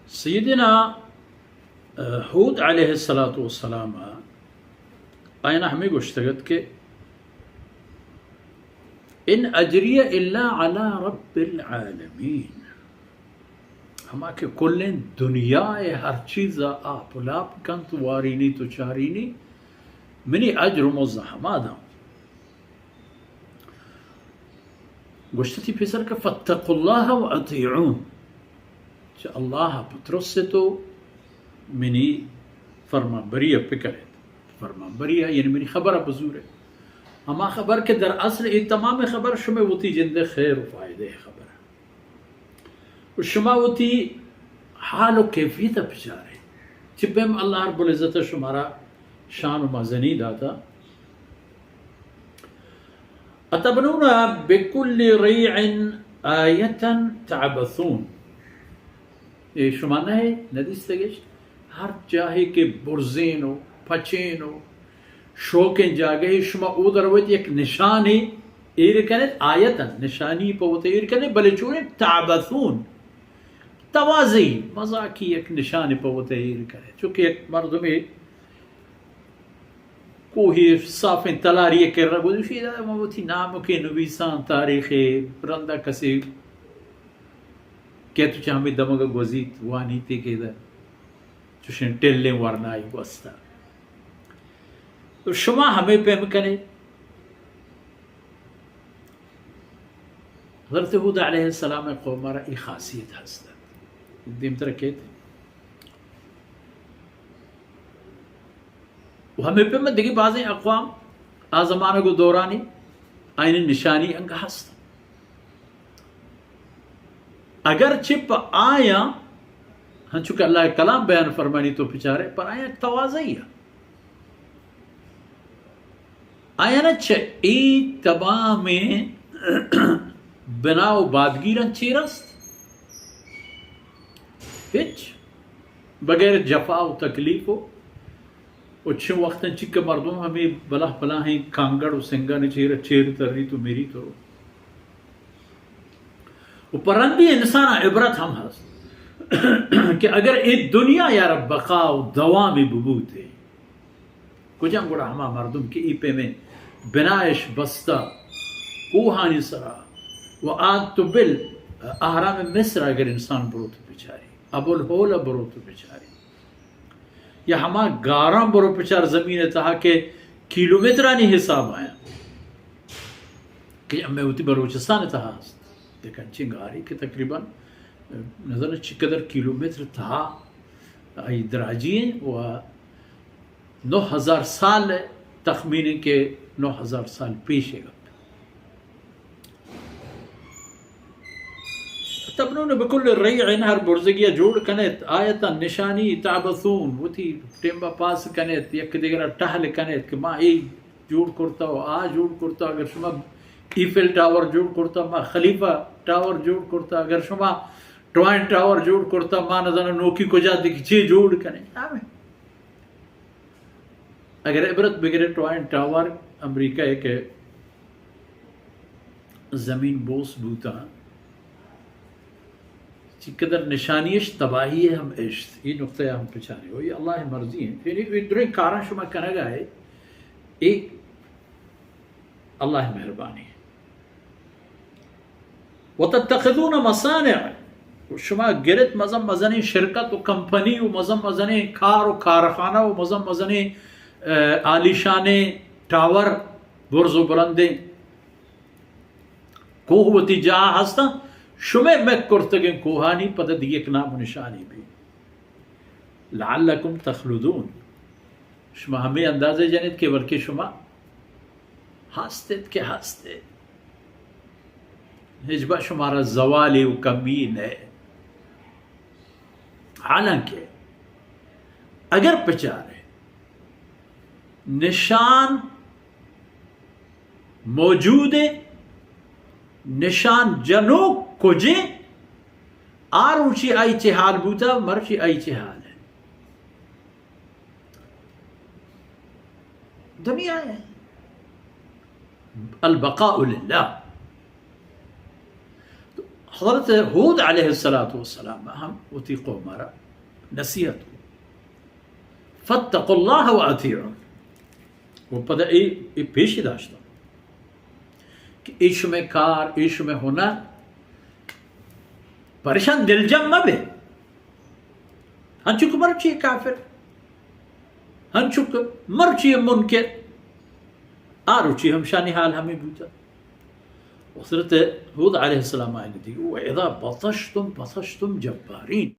سيدنا هود عليه الصلاة والسلام آينا همي گوشتگت کہ ان اجریہ الا علی رب العالمین، ہما کہ کلیں دنیا ہر چیز آپ لاپ کنت وارینی تو چارینی منی اجر مزحمادا گوشتتی پیسر کہ فاتقوا اللہ و اطیعون، کہ اللہ پترس تو منی فرمان بریہ پکرے، فرمان بریہ یعنی منی خبر بزور ہے، ہما خبر کہ در اصل ای تمام خبر شما وتی جند خیر و فائدہ خبر ہے، شما وتی حال و کیفیت پچارے چپم اللہ رب العزت شمارا شان و مزنی داتا اتبنون بکل ریع آیتا تعبثون، یہ شما نہیں ندیستگش ہر چاہے کہ برزین و پچین و شوکیں جاگے شما او دروت یک نشانی ایر کنید آیتا نشانی پوتے ایر کنید بلے چونے تعبثون توازی مزاکی یک نشانی پوتے ایر کنید، چونکہ ایک مردمی کوہی صافیں تلاریہ کر رہا گوزی شیدہ موتی نامو کے نویسان تاریخ رندہ کسی کہتو چاہمی دمگا گوزیت وانی تے کہ دا چوشن ٹلیں ورنائی وستا، تو شما ہمیں پہم کریں حضرت ہود علیہ السلام قوم مارا ای خاصیت ہستا دیم طرح کہتے و ہمیں پہم دیکھی بعضی اقوام آزمانہ کو دورانی آئین نشانی انگا ہستا، اگر چپ آیا ہن چونکہ اللہ کلام بیان فرمانی تو پچارے پر آیا توازی ہے آیا نا چھ ای تمام بنا و بادگیرن چیرست ہچ بغیر جفا و تکلیف و چھ وقتاً چکہ مردم ہمیں بلا ہیں کانگڑ و سنگا نے چیر تری تو میری تو و پرندی انسان عبرت ہم ہست کہ اگر ای دنیا یا رب بقا و دوام ببوت ہے کجم گوڑا ہما مردم کی ای پہ میں بنائش بستہ کوہانی سرا و آگ تو بل احرام مصر اگر انسان برو تو پچاری ابو الہول برو تو پچاری یا ہما گارم برو پچار زمین تہا کہ کیلومیٹرانی حساب آیا کہ میں ہوتی بلوچستان تہا ہست لیکن چنگاری کہ تقریباً نظر چقدر کیلومیٹر تہا آئی دراجین و 9000 سال تخمین کے 9000 سال پیش ہے تبنون بکل ریعن ہر برزگیہ جوڑ کنیت آیتا نشانی تعبثون وتی ٹیمبا پاس کنیت یک دیگر ٹہل کنیت کہ ما ای جوڑ کرتا ہو آ جوڑ کرتا اگر شما ایفل ٹاور جوڑ کرتا ما خلیفہ ٹاور جوڑ کرتا اگر شما ٹوائن ٹاور جوڑ کرتا ما نظر نوکی کو جا دیکھ چی جوڑ کنے اگر عبرت بگرے ٹوائن ٹاور امریکہ ایک زمین بوس بوتا چی قدر نشانیش تباہی ہے ہم عشت یہ نقطہ ہم پچھانے ہو یہ اللہ مرضی ہے پھر یہ دریں کارن شما کنگا ہے ایک اللہ مہربانی ہے وَتَتَّخِذُونَ مَصَانِعَ شما گرت مزم مزنی شرکت و کمپنی و مزم مزنی کار و کارخانہ و مزم مزنی عالیشان ٹاور برز و بلندیں کوہ وتی جا ہستا شمع مک کرتگیں کوہانی پتہ دی ایک نام و نشانی بھی لعلکم تخلدون شما ہمیں اندازے جنید کہ بلکہ شما ہستید کہ ہستید ہجبہ شمارا زوالی و کمین ہے حالانکہ اگر پچارے نشان موجود ہے نشان جنو کجے آر اونچی آئی چے حال بوتا مرچی آئی چے حال ہے دنیا ہے البقاء للہ حضرت ہود علیہ السلام ہم وتی قومارا نصیحت فاتقوا اللہ وأطیعون وہ پدا ای پیشی داشتا کہ ایش میں کار ایش میں ہونا پریشان دل جم مبے ہنچک مرچی کافر ہنچک مرچی منکر آروچی ہم شانی حال ہمیں بوتا حضرت ہود علیہ السلام آئے دی وَإِذَا بَطَشْتُمْ بَطَشْتُمْ جَبَّارِينَ